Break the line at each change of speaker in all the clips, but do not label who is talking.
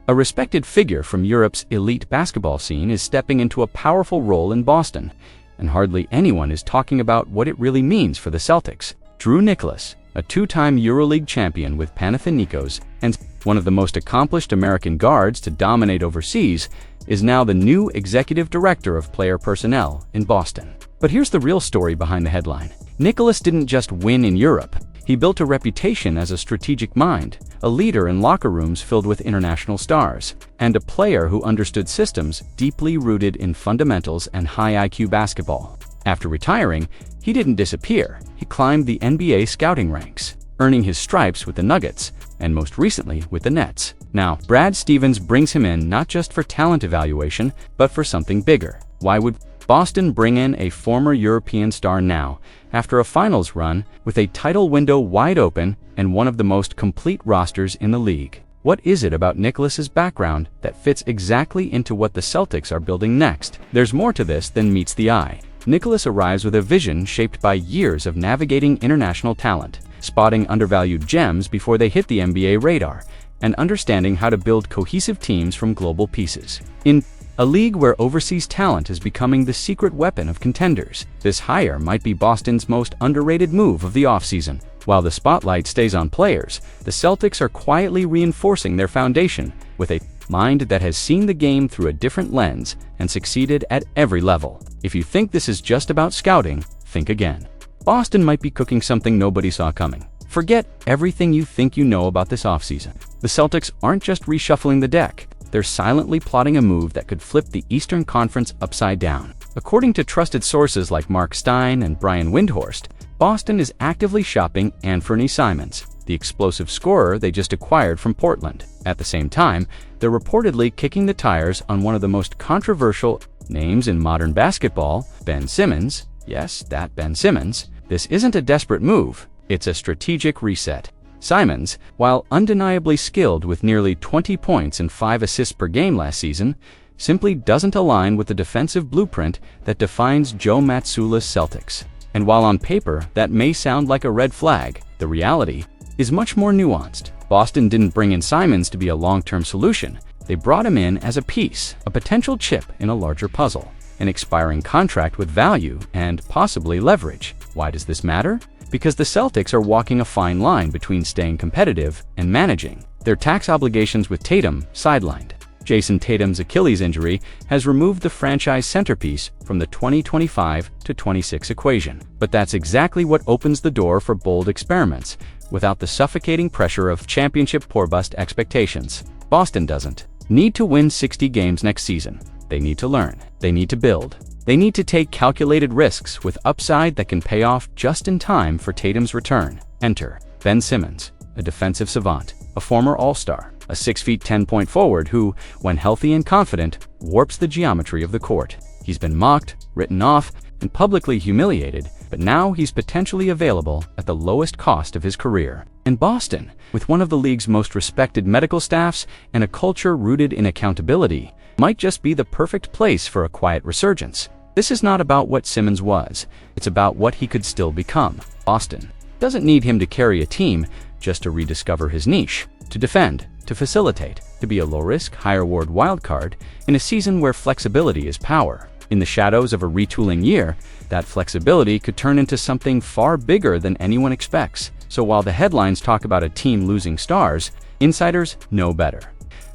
A respected figure from Europe's elite basketball scene is stepping into a powerful role in Boston, and hardly anyone is talking about what it really means for the Celtics. Drew Nicholas, a two-time Euroleague champion with Panathinaikos and one of the most accomplished American guards to dominate overseas, is now the new executive director of player personnel in Boston. But here's the real story behind the headline. Nicholas didn't just win in Europe. He built a reputation as a strategic mind, a leader in locker rooms filled with international stars, and a player who understood systems deeply rooted in fundamentals and high IQ basketball. After retiring, he didn't disappear. He climbed the NBA scouting ranks, earning his stripes with the Nuggets, and most recently with the Nets. Now, Brad Stevens brings him in not just for talent evaluation, but for something bigger. Why would Boston bring in a former European star now, after a finals run with a title window wide open and one of the most complete rosters in the league? What is it about Nicholas's background that fits exactly into what the Celtics are building next? There's more to this than meets the eye. Nicholas arrives with a vision shaped by years of navigating international talent, spotting undervalued gems before they hit the NBA radar, and understanding how to build cohesive teams from global pieces. In a league where overseas talent is becoming the secret weapon of contenders, this hire might be Boston's most underrated move of the offseason. While the spotlight stays on players, the Celtics are quietly reinforcing their foundation with a mind that has seen the game through a different lens and succeeded at every level. If you think this is just about scouting, think again. Boston might be cooking something nobody saw coming. Forget everything you think you know about this offseason. The Celtics aren't just reshuffling the deck. They're silently plotting a move that could flip the Eastern Conference upside down. According to trusted sources like Mark Stein and Brian Windhorst, Boston is actively shopping Anfernee Simons, the explosive scorer they just acquired from Portland. At the same time, they're reportedly kicking the tires on one of the most controversial names in modern basketball, Ben Simmons. Yes, that Ben Simmons. This isn't a desperate move, it's a strategic reset. Simons, while undeniably skilled with nearly 20 points and 5 assists per game last season, simply doesn't align with the defensive blueprint that defines Joe Mazzulla's Celtics. And while on paper that may sound like a red flag, the reality is much more nuanced. Boston didn't bring in Simons to be a long-term solution. They brought him in as a piece, a potential chip in a larger puzzle, an expiring contract with value and possibly leverage. Why does this matter? Because the Celtics are walking a fine line between staying competitive and managing their tax obligations with Tatum sidelined. Jason Tatum's Achilles injury has removed the franchise centerpiece from the 2025-26 equation. But that's exactly what opens the door for bold experiments, without the suffocating pressure of championship poor-bust expectations. Boston doesn't need to win 60 games next season. They need to learn. They need to build. They need to take calculated risks with upside that can pay off just in time for Tatum's return. Enter Ben Simmons, a defensive savant, a former All-Star, a 6'10" forward who, when healthy and confident, warps the geometry of the court. He's been mocked, written off, and publicly humiliated, but now he's potentially available at the lowest cost of his career. In Boston, with one of the league's most respected medical staffs and a culture rooted in accountability, might just be the perfect place for a quiet resurgence. This is not about what Simmons was, it's about what he could still become. Boston doesn't need him to carry a team, just to rediscover his niche, to defend, to facilitate, to be a low-risk, high-reward wildcard in a season where flexibility is power. In the shadows of a retooling year, that flexibility could turn into something far bigger than anyone expects. So while the headlines talk about a team losing stars, insiders know better.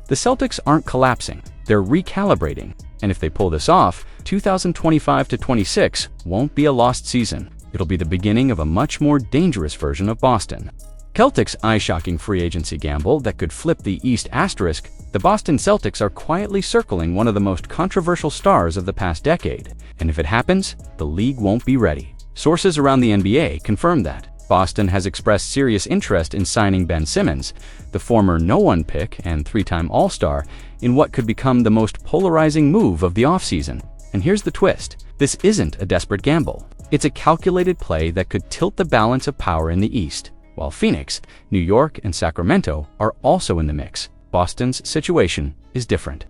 The Celtics aren't collapsing, they're recalibrating. And if they pull this off, 2025-26 won't be a lost season. It'll be the beginning of a much more dangerous version of Boston. Celtics' eye-shocking free agency gamble that could flip the East asterisk, the Boston Celtics are quietly circling one of the most controversial stars of the past decade. And if it happens, the league won't be ready. Sources around the NBA confirm that. Boston has expressed serious interest in signing Ben Simmons, the former no-one pick and 3-time All-Star, in what could become the most polarizing move of the offseason. And here's the twist. This isn't a desperate gamble. It's a calculated play that could tilt the balance of power in the East. While Phoenix, New York, and Sacramento are also in the mix, Boston's situation is different.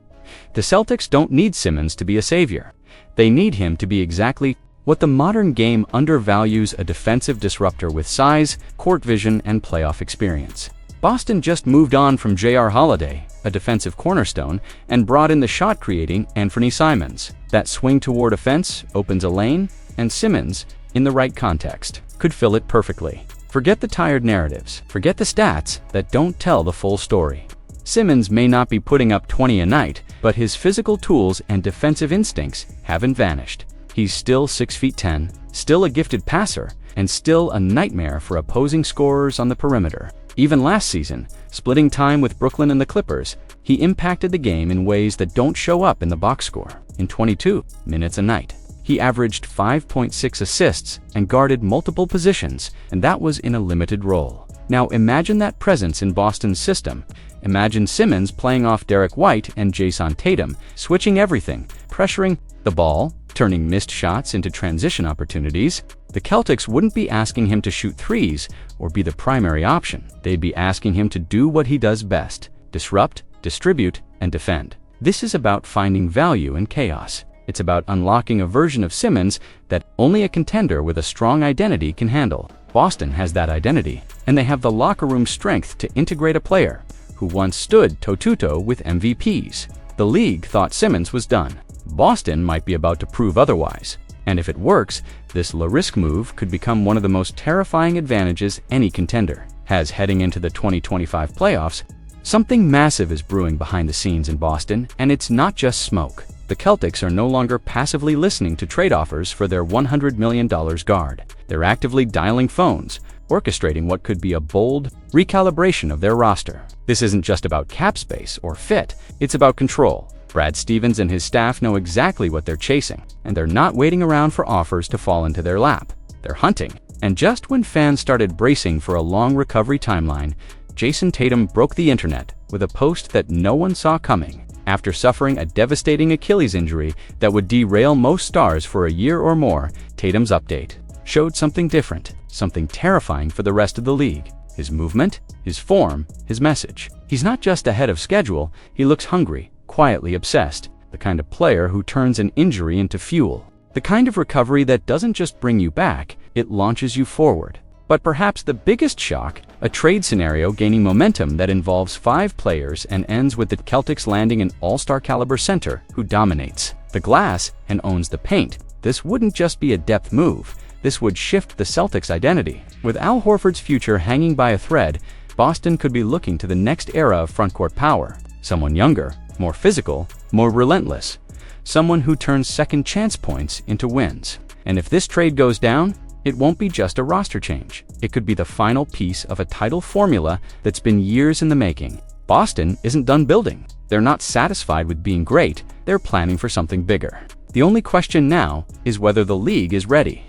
The Celtics don't need Simmons to be a savior. They need him to be exactly what the modern game undervalues: a defensive disruptor with size, court vision, and playoff experience. Boston just moved on from J.R. Holiday, a defensive cornerstone, and brought in the shot-creating Anfernee Simons. That swing toward offense opens a lane, and Simmons, in the right context, could fill it perfectly. Forget the tired narratives. Forget the stats that don't tell the full story. Simmons may not be putting up 20 a night, but his physical tools and defensive instincts haven't vanished. He's still 6'10", still a gifted passer, and still a nightmare for opposing scorers on the perimeter. Even last season, splitting time with Brooklyn and the Clippers, he impacted the game in ways that don't show up in the box score. In 22 minutes a night, he averaged 5.6 assists and guarded multiple positions, and that was in a limited role. Now imagine that presence in Boston's system. Imagine Simmons playing off Derek White and Jason Tatum, switching everything, pressuring the ball, turning missed shots into transition opportunities. The Celtics wouldn't be asking him to shoot threes or be the primary option. They'd be asking him to do what he does best: disrupt, distribute, and defend. This is about finding value in chaos. It's about unlocking a version of Simmons that only a contender with a strong identity can handle. Boston has that identity, and they have the locker room strength to integrate a player who once stood toe-to-toe with MVPs. The league thought Simmons was done. Boston might be about to prove otherwise. And if it works, this low-risk move could become one of the most terrifying advantages any contender has heading into the 2025 playoffs. Something massive is brewing behind the scenes in Boston, and it's not just smoke. The Celtics are no longer passively listening to trade offers for their $100 million guard. They're actively dialing phones, orchestrating what could be a bold recalibration of their roster. This isn't just about cap space or fit, it's about control. Brad Stevens and his staff know exactly what they're chasing, and they're not waiting around for offers to fall into their lap. They're hunting. And just when fans started bracing for a long recovery timeline, Jason Tatum broke the internet with a post that no one saw coming. After suffering a devastating Achilles injury that would derail most stars for a year or more, Tatum's update showed something different, something terrifying for the rest of the league. His movement, his form, his message. He's not just ahead of schedule, he looks hungry, quietly obsessed, the kind of player who turns an injury into fuel. The kind of recovery that doesn't just bring you back, it launches you forward. But perhaps the biggest shock, a trade scenario gaining momentum that involves 5 players and ends with the Celtics landing an all-star caliber center who dominates the glass and owns the paint. This wouldn't just be a depth move, this would shift the Celtics' identity. With Al Horford's future hanging by a thread, Boston could be looking to the next era of frontcourt power. Someone younger, more physical, more relentless. Someone who turns second chance points into wins. And if this trade goes down, it won't be just a roster change. It could be the final piece of a title formula that's been years in the making. Boston isn't done building. They're not satisfied with being great. They're planning for something bigger. The only question now is whether the league is ready.